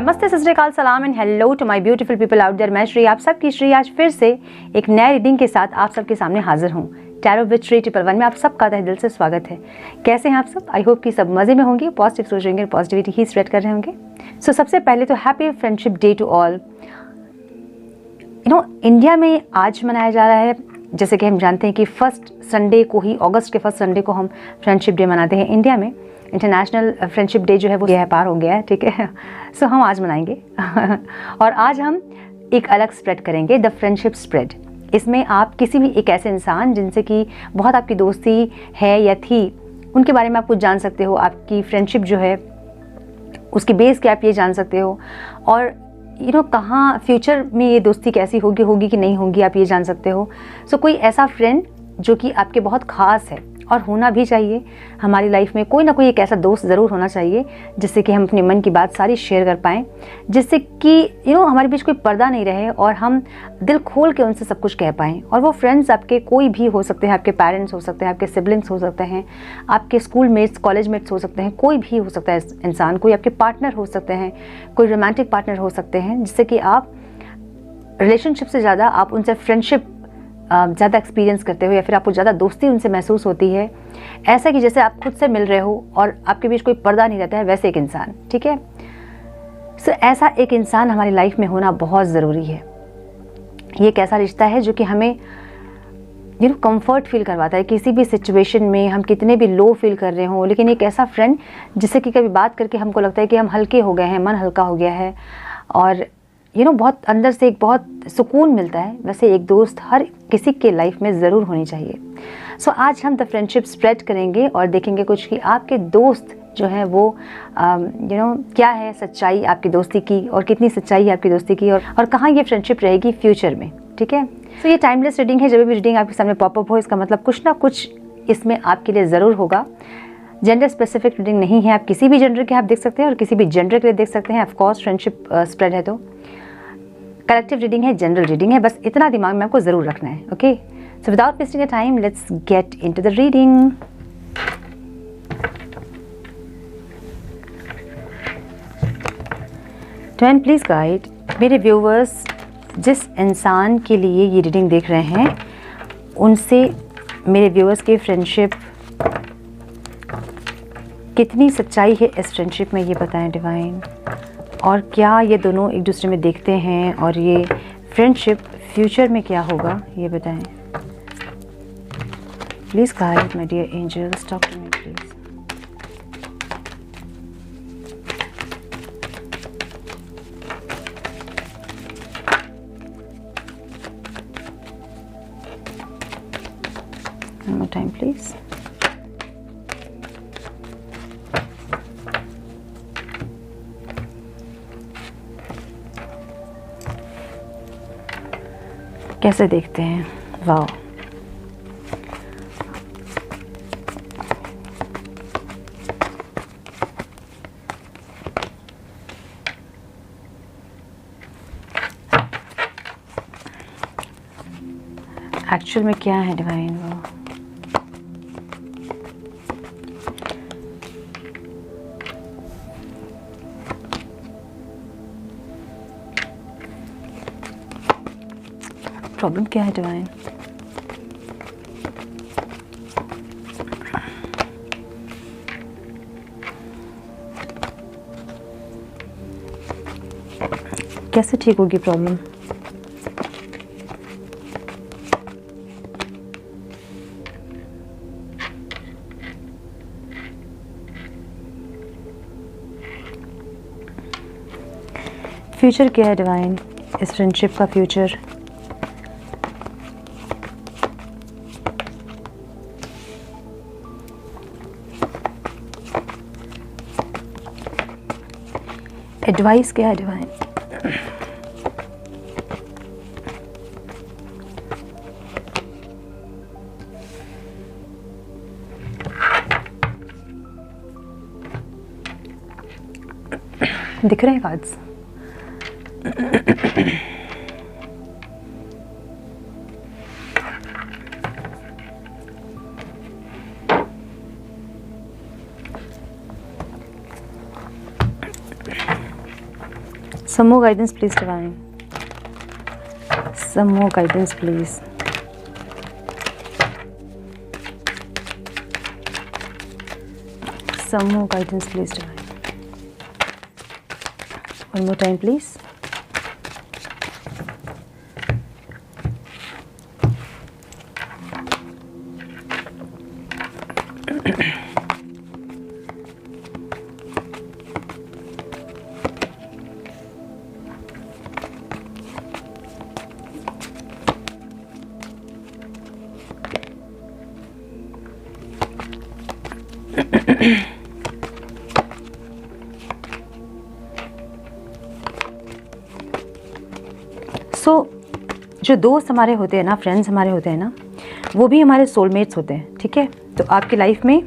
नमस्ते, सत श्री अकाल, सलाम and hello to my beautiful people out there. मैं श्री, आप सबकी श्री, आज फिर से एक नए रीडिंग के साथ आप सबके सामने हाजिर हूँ। टैरो विद श्री 111 में आप सबका तहे दिल से स्वागत है। कैसे हैं आप सब? आई होप कि सब मजे में होंगे, पॉजिटिव सोच रहे होंगे, पॉजिटिविटी ही स्प्रेड कर रहे होंगे। सो सबसे पहले तो happy friendship day to all. India में आज मनाया जा रहा है, जैसे कि हम जानते हैं कि फर्स्ट संडे को ही, अगस्त के फर्स्ट संडे को हम फ्रेंडशिप डे मनाते हैं। इंडिया में इंटरनेशनल फ्रेंडशिप डे जो है वो पार हो गया है, ठीक है। सो हम आज मनाएंगे और आज हम एक अलग स्प्रेड करेंगे, द फ्रेंडशिप स्प्रेड। इसमें आप किसी भी एक ऐसे इंसान जिनसे कि बहुत आपकी दोस्ती है या थी, उनके बारे में आप कुछ जान सकते हो। आपकी फ्रेंडशिप जो है उसकी बेस क्या आप ये जान सकते हो, और कहाँ फ्यूचर में ये दोस्ती कैसी होगी कि नहीं होगी, आप ये जान सकते हो। सो कोई ऐसा फ्रेंड जो कि आपके बहुत ख़ास है, और होना भी चाहिए। हमारी लाइफ में कोई ना कोई एक ऐसा दोस्त ज़रूर होना चाहिए जिससे कि हम अपने मन की बात सारी शेयर कर पाएँ, जिससे कि हमारे बीच कोई पर्दा नहीं रहे और हम दिल खोल के उनसे सब कुछ कह पाएँ। और वो फ्रेंड्स आपके कोई भी हो सकते हैं, आपके पेरेंट्स हो सकते हैं, आपके सिबलिंग्स हो सकते हैं, आपके स्कूल मेट्स, कॉलेज मेट्स हो सकते हैं, कोई भी हो सकता है इंसान, कोई आपके पार्टनर हो सकते हैं, कोई रोमांटिक पार्टनर हो सकते हैं, जिससे कि आप रिलेशनशिप से ज़्यादा आप उनसे फ्रेंडशिप ज़्यादा एक्सपीरियंस करते हो, या फिर आपको ज़्यादा दोस्ती उनसे महसूस होती है। ऐसा कि जैसे आप खुद से मिल रहे हो और आपके बीच कोई पर्दा नहीं रहता है, वैसे एक इंसान, ठीक है। सो ऐसा एक इंसान हमारी लाइफ में होना बहुत ज़रूरी है। ये एक ऐसा रिश्ता है जो कि हमें कंफर्ट फील करवाता है किसी भी सिचुएशन में, हम कितने भी लो फील कर रहे हों। लेकिन एक ऐसा फ्रेंड जिससे कि कभी बात करके हमको लगता है कि हम हल्के हो गए हैं, मन हल्का हो गया है, और बहुत अंदर से एक बहुत सुकून मिलता है। वैसे एक दोस्त हर किसी के लाइफ में ज़रूर होनी चाहिए। सो आज हम द फ्रेंडशिप स्प्रेड करेंगे और देखेंगे कुछ कि आपके दोस्त जो हैं वो क्या है सच्चाई आपकी दोस्ती की, और कितनी सच्चाई है आपकी दोस्ती की, और कहाँ ये फ्रेंडशिप रहेगी फ्यूचर में, ठीक है। सो ये टाइमलेस रीडिंग है। जब भी रीडिंग आपके सामने पॉपअप हो, इसका मतलब कुछ ना कुछ इसमें आपके लिए ज़रूर होगा। जेंडर स्पेसिफिक रीडिंग नहीं है, आप किसी भी जेंडर के आप देख सकते हैं और किसी भी जेंडर के लिए देख सकते हैं। ऑफकोर्स फ्रेंडशिप स्प्रेड है तो कलेक्टिव रीडिंग है, जनरल रीडिंग है, बस इतना दिमाग में आपको ज़रूर रखना है। Okay, so without wasting a time, let's get into the reading. Divine please guide मेरे व्यूवर्स, जिस इंसान के लिए ये रीडिंग देख रहे हैं, उनसे मेरे व्यूवर्स की फ्रेंडशिप, कितनी सच्चाई है इस फ्रेंडशिप में, ये बताएं डिवाइन। और क्या ये दोनों एक दूसरे में देखते हैं, और ये फ्रेंडशिप फ्यूचर में क्या होगा, ये बताएं। Please guide my dear angels, talk to me please. One more time please. कैसे देखते हैं? वाओ, एक्चुअल में क्या है डिवाइन? वो प्रॉब्लम क्या है डिवाइन? कैसे ठीक होगी प्रॉब्लम? फ्यूचर क्या है डिवाइन, इस फ्रेंडशिप का फ्यूचर? एडवाइस क्या है डिवाइन? दिख रहे हैं cards? Some more guidance, please, divine. Some more guidance, please. Some more guidance, please, divine. One more time, please. जो दोस्त हमारे होते हैं ना, फ्रेंड्स हमारे होते हैं ना, वो भी हमारे सोलमेट्स होते हैं, ठीक है। तो आपकी लाइफ में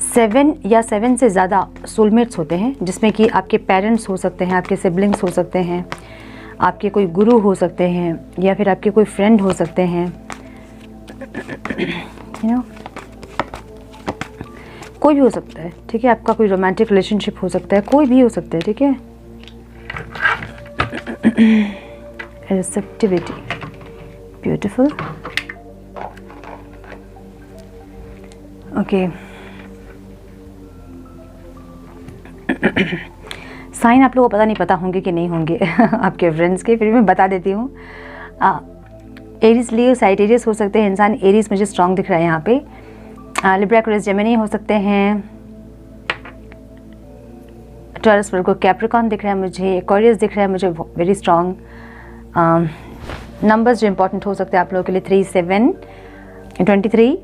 7 से ज़्यादा सोलमेट्स होते हैं, जिसमें कि आपके पेरेंट्स हो सकते हैं, आपके सिबलिंग्स हो सकते हैं, आपके कोई गुरु हो सकते हैं, या फिर आपके कोई फ्रेंड हो सकते हैं, कोई भी हो सकता है, ठीक है। आपका कोई रोमांटिक रिलेशनशिप हो सकता है, कोई भी हो सकता है, ठीक है। Receptivity, beautiful. Okay. साइन आप लोगों को पता नहीं पता होंगे कि नहीं होंगे आपके फ्रेंड्स के, फिर भी मैं बता देती हूँ। एरीज, लियो, साइटेरियस हो सकते हैं इंसान। एरीज मुझे स्ट्रॉन्ग दिख रहा है यहाँ पे। लिब्रा, एक्वेरियस, जेमिनी हो सकते हैं। टॉरस, वर्गो, कैप्रिकॉर्न दिख रहा है मुझे। एक्वेरियस दिख रहा है मुझे वेरी स्ट्रॉन्ग। नंबर्स जो इम्पोर्टेंट हो सकते हैं आप लोगों के लिए 3, 7, 23,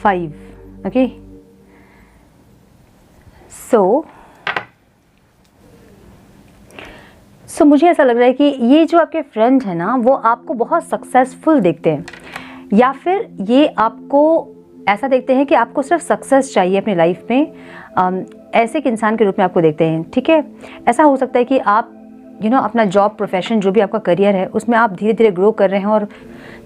5। ओके, सो मुझे ऐसा लग रहा है कि ये जो आपके फ्रेंड है ना, वो आपको बहुत सक्सेसफुल देखते हैं, या फिर ये आपको ऐसा देखते हैं कि आपको सिर्फ सक्सेस चाहिए अपनी लाइफ में। ऐसे एक इंसान के रूप में आपको देखते हैं, ठीक है। ऐसा हो सकता है कि आप अपना जॉब, प्रोफेशन, जो भी आपका करियर है, उसमें आप धीरे धीरे ग्रो कर रहे हैं, और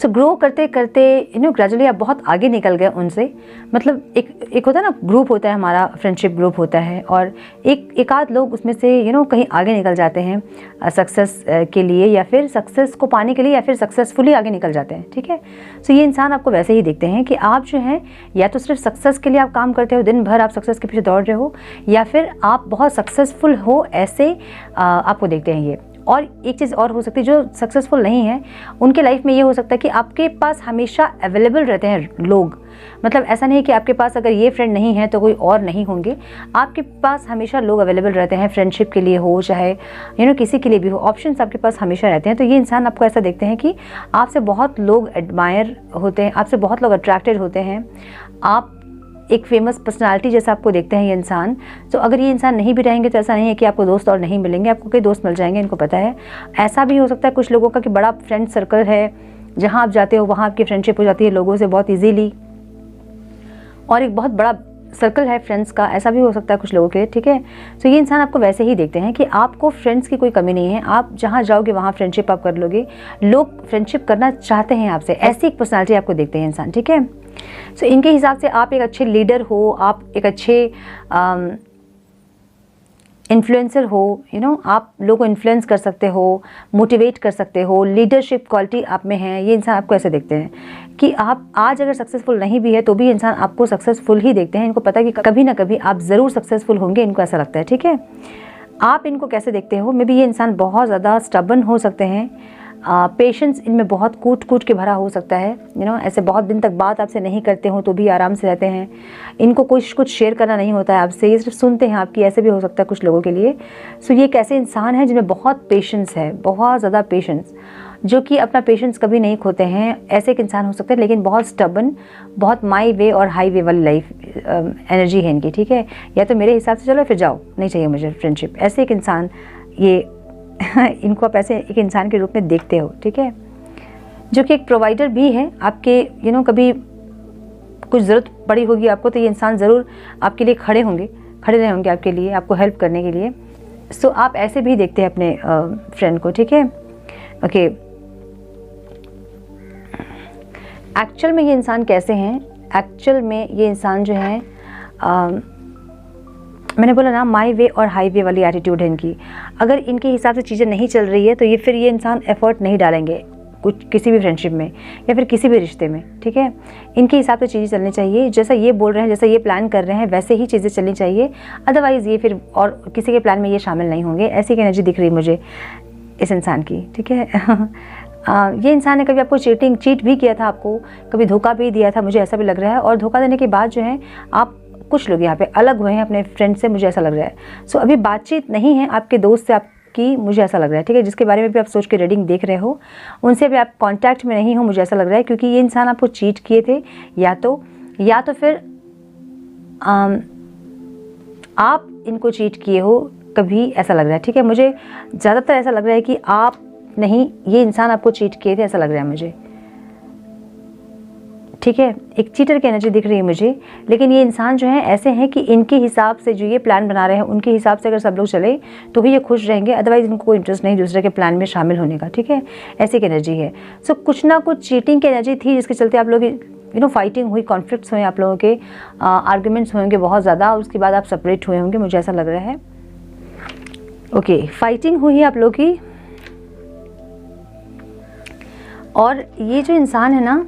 ग्रो करते करते ग्रेजुअली आप बहुत आगे निकल गए उनसे। मतलब एक होता है ना, ग्रुप होता है हमारा, फ्रेंडशिप ग्रुप होता है, और एक आध लोग उसमें से कहीं आगे निकल जाते हैं सक्सेस के लिए, या फिर सक्सेस को पाने के लिए, या फिर सक्सेसफुली आगे निकल जाते हैं, ठीक है। सो ये इंसान आपको वैसे ही देखते हैं कि आप जो हैं, या तो सिर्फ सक्सेस के लिए आप काम करते हो, दिन भर आप सक्सेस के पीछे दौड़ रहे हो, या फिर आप बहुत सक्सेसफुल हो, ऐसे आपको देखते हैं ये। और एक चीज़ और हो सकती है, जो सक्सेसफुल नहीं है उनके लाइफ में ये हो सकता है कि आपके पास हमेशा अवेलेबल रहते हैं लोग। मतलब ऐसा नहीं कि आपके पास अगर ये फ्रेंड नहीं है तो कोई और नहीं होंगे, आपके पास हमेशा लोग अवेलेबल रहते हैं, फ्रेंडशिप के लिए हो, चाहे किसी के लिए भी हो, ऑप्शंस आपके पास हमेशा रहते हैं। तो ये इंसान आपको ऐसा देखते हैं कि आपसे बहुत लोग एडमायर होते हैं, आपसे बहुत लोग अट्रैक्टेड होते हैं, आप एक फेमस पर्सनालिटी जैसा आपको देखते हैं ये इंसान। तो अगर ये इंसान नहीं भी रहेंगे तो ऐसा नहीं है कि आपको दोस्त और नहीं मिलेंगे, आपको कई दोस्त मिल जाएंगे, इनको पता है। ऐसा भी हो सकता है कुछ लोगों का कि बड़ा फ्रेंड सर्कल है, जहाँ आप जाते हो वहाँ आपकी फ्रेंडशिप हो जाती है लोगों से बहुत ईजीली, और एक बहुत बड़ा सर्कल है फ्रेंड्स का, ऐसा भी हो सकता है कुछ लोगों के, ठीक है। तो ये इंसान आपको वैसे ही देखते हैं कि आपको फ्रेंड्स की कोई कमी नहीं है, आप जहाँ जाओगे वहाँ फ्रेंडशिप आप कर लोगे, लोग फ्रेंडशिप करना चाहते हैं आपसे, ऐसी एक पर्सनालिटी आपको देखते हैं इंसान, ठीक है। सो इनके हिसाब से आप एक अच्छे लीडर हो, आप एक अच्छे इन्फ्लुएंसर हो, आप लोगों को इन्फ्लुएंस कर सकते हो, मोटिवेट कर सकते हो, लीडरशिप क्वालिटी आप में है। ये इंसान आपको ऐसे देखते हैं कि आप आज अगर सक्सेसफुल नहीं भी है तो भी इंसान आपको सक्सेसफुल ही देखते हैं। इनको पता है कि कभी ना कभी आप ज़रूर सक्सेसफुल होंगे, इनको ऐसा लगता है, ठीक है। आप इनको कैसे देखते हो, मे बी ये इंसान बहुत ज़्यादा स्टबन हो सकते हैं, पेशेंस इनमें बहुत कूट के भरा हो सकता है, ऐसे बहुत दिन तक बात आपसे नहीं करते हो तो भी आराम से रहते हैं, इनको कुछ शेयर करना नहीं होता है आपसे, ये सिर्फ सुनते हैं आपकी, ऐसे भी हो सकता है कुछ लोगों के लिए। सो ये एक ऐसे इंसान है जिनमें बहुत पेशेंस है, बहुत ज़्यादा पेशेंस, जो कि अपना पेशेंस कभी नहीं खोते हैं। ऐसे एक इंसान हो सकते हैं, लेकिन बहुत स्टबन, बहुत माई वे और हाई वे वाली लाइफ एनर्जी है इनकी, ठीक है। या तो मेरे हिसाब से चलो फिर जाओ, नहीं चाहिए मुझे फ्रेंडशिप, ऐसे एक इंसान ये इनको आप ऐसे एक इंसान के रूप में देखते हो, ठीक है, जो कि एक प्रोवाइडर भी है आपके। कभी कुछ ज़रूरत पड़ी होगी आपको तो ये इंसान ज़रूर आपके लिए खड़े रहे होंगे आपके लिए, आपको हेल्प करने के लिए। सो आप ऐसे भी देखते हैं अपने फ्रेंड को, ठीक है। ओके, एक्चुअल में ये इंसान कैसे हैं? एक्चुअल में ये इंसान जो है मैंने बोला ना, माई वे और हाई वे वाली एटीट्यूड है इनकी। अगर इनके हिसाब से चीज़ें नहीं चल रही है तो फिर ये इंसान एफर्ट नहीं डालेंगे कुछ किसी भी फ्रेंडशिप में या फिर किसी भी रिश्ते में, ठीक है। इनके हिसाब से चीज़ें चलनी चाहिए, जैसा ये बोल रहे हैं, जैसा ये प्लान कर रहे हैं वैसे ही चीज़ें चलनी चाहिए। अदरवाइज़ ये फिर और किसी के प्लान में ये शामिल नहीं होंगे। ऐसी की एनर्जी दिख रही मुझे इस इंसान की, ठीक है। ये इंसान ने कभी आपको चीट भी किया था, आपको कभी धोखा भी दिया था, मुझे ऐसा भी लग रहा है। और धोखा देने के बाद जो है आप कुछ लोग यहाँ पे अलग हुए हैं अपने फ्रेंड से, मुझे ऐसा लग रहा है। सो अभी बातचीत नहीं है आपके दोस्त से आपकी, मुझे ऐसा लग रहा है, ठीक है। जिसके बारे में भी आप सोच के रीडिंग देख रहे हो उनसे भी आप कांटेक्ट में नहीं हो, मुझे ऐसा लग रहा है, क्योंकि ये इंसान आपको चीट किए थे या तो फिर आप इनको चीट किए हो कभी, ऐसा लग रहा है, ठीक है। मुझे ज़्यादातर ऐसा लग रहा है कि आप नहीं, ये इंसान आपको चीट किए थे, ऐसा लग रहा है मुझे, ठीक है। एक चीटर की एनर्जी दिख रही है मुझे। लेकिन ये इंसान जो है ऐसे हैं कि इनके हिसाब से जो ये प्लान बना रहे हैं उनके हिसाब से अगर सब लोग चले तो ही ये खुश रहेंगे, अदरवाइज इनको कोई इंटरेस्ट नहीं दूसरे के प्लान में शामिल होने का, ठीक है। ऐसी की एनर्जी है। सो कुछ ना कुछ चीटिंग की एनर्जी थी जिसके चलते आप लोग फाइटिंग हुई, कॉन्फ्लिक्ट्स हुए आप लोगों के, आर्ग्यूमेंट्स होंगे बहुत ज़्यादा, और उसके बाद आप सेपरेट हुए होंगे, मुझे ऐसा लग रहा है। ओके, फाइटिंग हुई आप लोगों की। और ये जो इंसान है ना,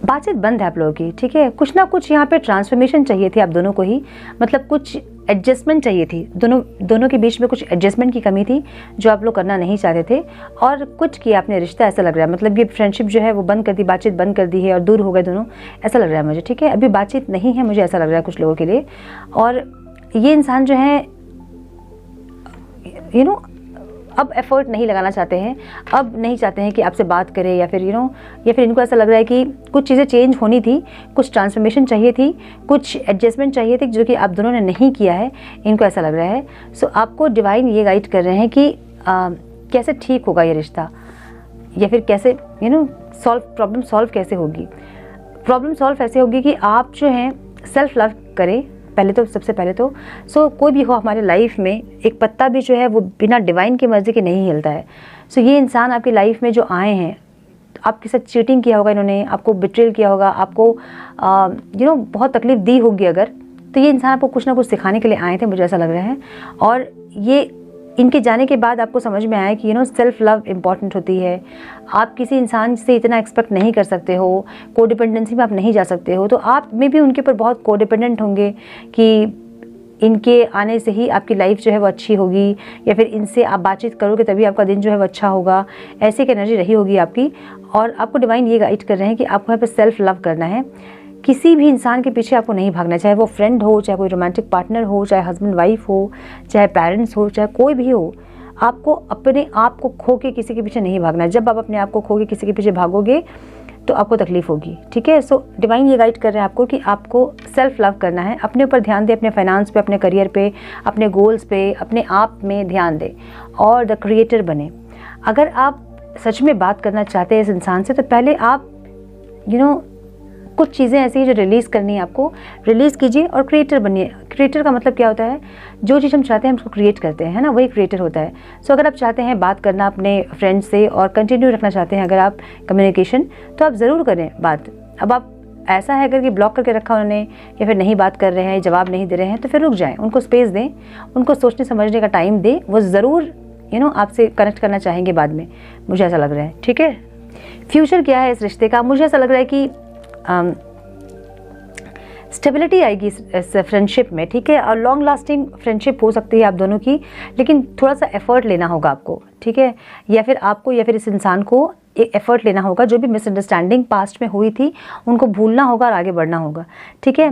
बातचीत बंद है आप लोगों की, ठीक है। कुछ ना कुछ यहाँ पे ट्रांसफॉर्मेशन चाहिए थी आप दोनों को ही, मतलब कुछ एडजस्टमेंट चाहिए थी, दोनों के बीच में कुछ एडजस्टमेंट की कमी थी जो आप लोग करना नहीं चाहते थे, और कुछ किया आपने रिश्ता, ऐसा लग रहा है। मतलब ये फ्रेंडशिप जो है वो बंद कर दी, बातचीत बंद कर दी है और दूर हो गए दोनों, ऐसा लग रहा है मुझे, ठीक है। अभी बातचीत नहीं है, मुझे ऐसा लग रहा है कुछ लोगों के लिए। और ये इंसान जो है अब एफर्ट नहीं लगाना चाहते हैं, अब नहीं चाहते हैं कि आपसे बात करें, या फिर या फिर इनको ऐसा लग रहा है कि कुछ चीज़ें चेंज होनी थी, कुछ ट्रांसफॉर्मेशन चाहिए थी, कुछ एडजस्टमेंट चाहिए थी, जो कि आप दोनों ने नहीं किया है, इनको ऐसा लग रहा है। सो आपको डिवाइन ये गाइड कर रहे हैं कि कैसे ठीक होगा ये रिश्ता, या फिर कैसे प्रॉब्लम सॉल्व कैसे होगी। प्रॉब्लम सॉल्व ऐसे होगी कि आप जो हैं सेल्फ लव करें पहले तो, सबसे पहले तो। सो कोई भी हो हमारे लाइफ में, एक पत्ता भी जो है वो बिना डिवाइन की मर्जी के नहीं हिलता है। सो ये इंसान आपकी लाइफ में जो आए हैं, आपके साथ चीटिंग किया होगा इन्होंने, आपको बिट्रेल किया होगा, आपको बहुत तकलीफ दी होगी अगर, तो ये इंसान आपको कुछ ना कुछ सिखाने के लिए आए थे, मुझे ऐसा लग रहा है। और ये इनके जाने के बाद आपको समझ में आया कि सेल्फ लव इम्पॉर्टेंट होती है। आप किसी इंसान से इतना एक्सपेक्ट नहीं कर सकते हो, कोडिपेंडेंसी में आप नहीं जा सकते हो, तो आप में भी उनके ऊपर बहुत कोडिपेंडेंट होंगे कि इनके आने से ही आपकी लाइफ जो है वो अच्छी होगी, या फिर इनसे आप बातचीत करोगे तभी आपका दिन जो है वो अच्छा होगा, ऐसी एक एनर्जी रही होगी आपकी। और आपको डिवाइन ये गाइड कर रहे हैं कि आपको यहाँ पर सेल्फ लव करना है। किसी भी इंसान के पीछे आपको नहीं भागना, चाहे वो फ्रेंड हो, चाहे कोई रोमांटिक पार्टनर हो, चाहे हस्बैंड वाइफ हो, चाहे पेरेंट्स हो, चाहे कोई भी हो। आपको अपने आप को खो के किसी के पीछे नहीं भागना है। जब आप अपने आप को खो के किसी के पीछे भागोगे तो आपको तकलीफ होगी, ठीक है। सो डिवाइन ये गाइड कर रहे हैं आपको कि आपको सेल्फ लव करना है, अपने ऊपर ध्यान दें, अपने फाइनेंस पे, अपने करियर पे, अपने गोल्स पे, अपने आप में ध्यान दें और द क्रिएटर बने। अगर आप सच में बात करना चाहते हैं इस इंसान से, तो पहले आप कुछ चीज़ें ऐसी हैं जो रिलीज़ करनी है, आपको रिलीज़ कीजिए और क्रिएटर बनिए। क्रिएटर का मतलब क्या होता है? जो चीज़ हम चाहते हैं हम उसको क्रिएट करते हैं, है ना, वही क्रिएटर होता है। सो अगर आप चाहते हैं बात करना अपने फ्रेंड से और कंटिन्यू रखना चाहते हैं अगर आप कम्युनिकेशन, तो आप ज़रूर करें बात। अब आप ऐसा है अगर कि ब्लॉक करके रखा उन्होंने या फिर नहीं बात कर रहे हैं, जवाब नहीं दे रहे हैं, तो फिर रुक जाएँ, उनको स्पेस दें, उनको सोचने समझने का टाइम दें। वो ज़रूर आपसे कनेक्ट करना चाहेंगे बाद में, मुझे ऐसा लग रहा है, ठीक है। फ्यूचर क्या है इस रिश्ते का? मुझे ऐसा लग रहा है कि स्टेबिलिटी आएगी इस फ्रेंडशिप में, ठीक है। और लॉन्ग लास्टिंग फ्रेंडशिप हो सकती है आप दोनों की, लेकिन थोड़ा सा एफर्ट लेना होगा आपको, ठीक है। या फिर आपको या फिर इस इंसान को एक एफर्ट लेना होगा। जो भी मिसअंडरस्टैंडिंग पास्ट में हुई थी उनको भूलना होगा और आगे बढ़ना होगा, ठीक है।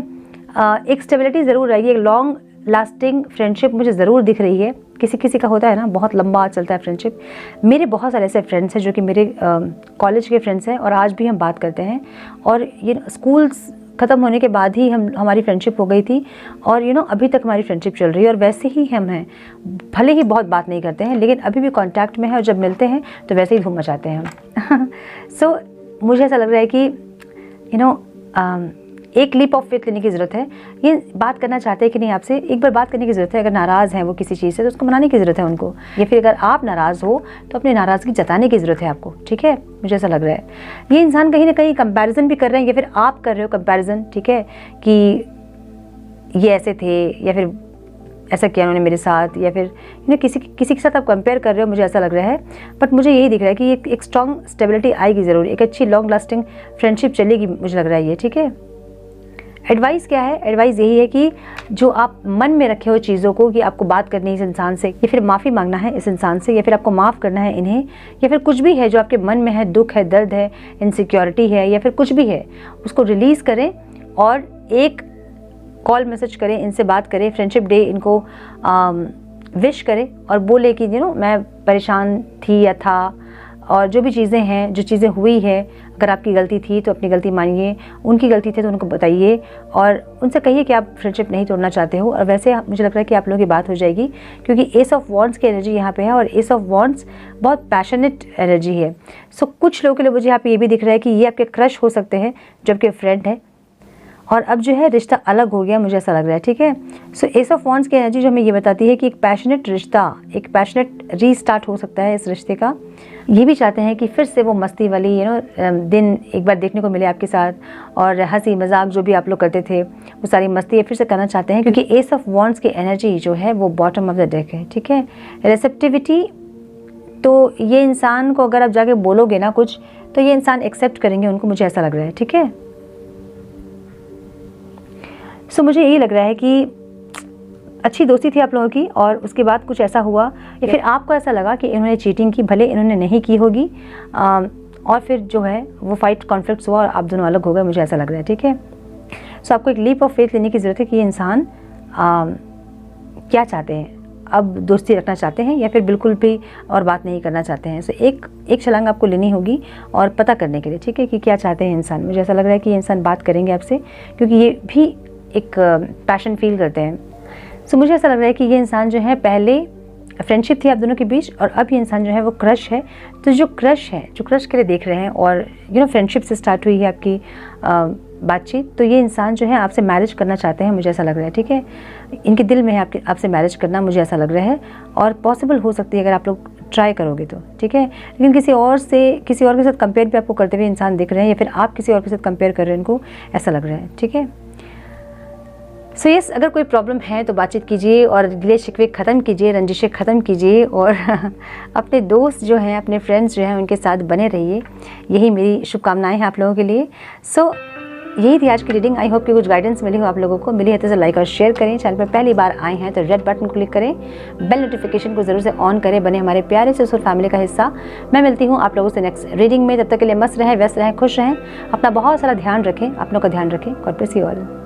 एक स्टेबिलिटी ज़रूर आएगी, एक लॉन्ग लास्टिंग फ्रेंडशिप मुझे ज़रूर दिख रही है। किसी किसी का होता है ना, बहुत लंबा चलता है फ्रेंडशिप। मेरे बहुत सारे ऐसे फ्रेंड्स हैं जो कि मेरे कॉलेज के फ्रेंड्स हैं और आज भी हम बात करते हैं। और ये स्कूल्स ख़त्म होने के बाद ही हमारी फ्रेंडशिप हो गई थी और अभी तक हमारी फ्रेंडशिप चल रही है और वैसे ही हम हैं। भले ही बहुत बात नहीं करते हैं लेकिन अभी भी कांटेक्ट में है और जब मिलते हैं तो वैसे ही धूम मचाते हैं हम। सो मुझे ऐसा लग रहा है कि एक लीप ऑफ फेथ लेने की ज़रूरत है। ये बात करना चाहते हैं कि नहीं आपसे, एक बार बात करने की ज़रूरत है। अगर नाराज़ हैं वो किसी चीज़ से तो उसको मनाने की ज़रूरत है उनको, या फिर अगर आप नाराज़ हो तो अपनी नाराज़गी जताने की ज़रूरत है आपको, ठीक है। मुझे ऐसा लग रहा है ये इंसान कहीं ना कहीं कंपैरिजन भी कर रहे हैं, या फिर आप कर रहे हो कंपैरिजन, ठीक है, कि ये ऐसे थे या फिर ऐसा किया उन्होंने मेरे साथ, या फिर किसी के साथ आप कंपेयर कर रहे हो, मुझे ऐसा लग रहा है। बट मुझे यही दिख रहा है कि एक स्ट्रॉन्ग स्टेबिलिटी आएगी ज़रूर, एक अच्छी लॉन्ग लास्टिंग फ्रेंडशिप चलेगी, मुझे लग रहा है ये, ठीक है। एडवाइस क्या है? एडवाइस यही है कि जो आप मन में रखे हो चीज़ों को, कि आपको बात करनी है इस इंसान से, या फिर माफ़ी मांगना है इस इंसान से, या फिर आपको माफ़ करना है इन्हें, या फिर कुछ भी है जो आपके मन में है, दुख है, दर्द है, इनसिक्योरिटी है, या फिर कुछ भी है, उसको रिलीज़ करें और एक कॉल मैसेज करें, इनसे बात करें, फ्रेंडशिप डे इनको विश करें और बोले कि मैं परेशान थी या था, और जो भी चीज़ें हैं, जो चीज़ें हुई है, अगर आपकी गलती थी तो अपनी गलती मानिए, उनकी गलती थी तो उनको बताइए, और उनसे कहिए कि आप फ्रेंडशिप नहीं तोड़ना चाहते हो। और वैसे मुझे लग रहा है कि आप लोगों की बात हो जाएगी, क्योंकि एस ऑफ वॉन्ड्स की एनर्जी यहाँ पे है, और एस ऑफ वॉन्ड्स बहुत पैशनेट एनर्जी है। सो कुछ लोगों के लिए मुझे यहाँ पे ये भी दिख रहा है कि ये आपके क्रश हो सकते हैं जो आपके फ्रेंड है, और अब जो है रिश्ता अलग हो गया, मुझे ऐसा लग रहा है, ठीक है। सो एस ऑफ वॉन्ड्स की एनर्जी जो हमें ये बताती है कि एक पैशनेट रिश्ता, एक पैशनेट रीस्टार्ट हो सकता है इस रिश्ते का। ये भी चाहते हैं कि फिर से वो मस्ती वाली दिन एक बार देखने को मिले आपके साथ, और हंसी मजाक जो भी आप लोग करते थे वो सारी मस्ती फिर से करना चाहते हैं, क्योंकि एस ऑफ वॉन्ड्स की एनर्जी जो है वो बॉटम ऑफ द डेक है, ठीक है। रिसेप्टिविटी, तो ये इंसान को अगर आप जाके बोलोगे ना कुछ, तो ये इंसान एक्सेप्ट करेंगे उनको, मुझे ऐसा लग रहा है, ठीक है। सो मुझे यही लग रहा है कि अच्छी दोस्ती थी आप लोगों की, और उसके बाद कुछ ऐसा हुआ, या फिर आपको ऐसा लगा कि इन्होंने चीटिंग की, भले इन्होंने नहीं की होगी, और फिर जो है वो फाइट कॉन्फ्लिक्ट्स हुआ और आप दोनों अलग हो गए, मुझे ऐसा लग रहा है, ठीक है। सो आपको एक लीप ऑफ फेथ लेने की ज़रूरत है कि ये इंसान क्या चाहते हैं, अब दोस्ती रखना चाहते हैं या फिर बिल्कुल भी और बात नहीं करना चाहते हैं। सो एक छलांग आपको लेनी होगी और पता करने के लिए, ठीक है, कि क्या चाहते हैं इंसान। मुझे ऐसा लग रहा है कि ये इंसान बात करेंगे आपसे, क्योंकि ये भी एक पैशन फील करते हैं। सो मुझे ऐसा लग रहा है कि ये इंसान जो है, पहले फ्रेंडशिप थी आप दोनों के बीच, और अब ये इंसान जो है वो क्रश है। तो जो क्रश है, जो क्रश के लिए देख रहे हैं, और फ्रेंडशिप से स्टार्ट हुई है आपकी बातचीत, तो ये इंसान जो है आपसे मैरिज करना चाहते हैं, मुझे ऐसा लग रहा है, ठीक है। इनके दिल में है आपसे मैरिज करना, मुझे ऐसा लग रहा है, और पॉसिबल हो सकती है अगर आप लोग ट्राई करोगे तो, ठीक है। लेकिन किसी और के साथ कंपेयर भी आपको करते हुए इंसान दिख रहे हैं, या फिर आप किसी और के साथ कंपेयर कर रहे हैं इनको, ऐसा लग रहा है, ठीक है। सो यस, अगर कोई प्रॉब्लम है तो बातचीत कीजिए और गिले शिकवे ख़त्म कीजिए, रंजिशें ख़त्म कीजिए, और अपने दोस्त जो हैं, अपने फ्रेंड्स जो हैं, उनके साथ बने रहिए। यही मेरी शुभकामनाएं हैं आप लोगों के लिए। सो यही थी आज की रीडिंग। आई होप कि कुछ गाइडेंस मिली हो आप लोगों को। मिली है तो लाइक और शेयर करें। चैनल पर पहली बार आए हैं तो रेड बटन क्लिक करें, बेल नोटिफिकेशन को ज़रूर से ऑन करें, बने हमारे प्यारे से सुर फैमिली का हिस्सा। मैं मिलती हूँ आप लोगों से नेक्स्ट रीडिंग में। तब तक के लिए मस्त रहें, व्यस्त रहें, खुश रहें, अपना बहुत सारा ध्यान रखें, अपनों का ध्यान रखें। God bless you all.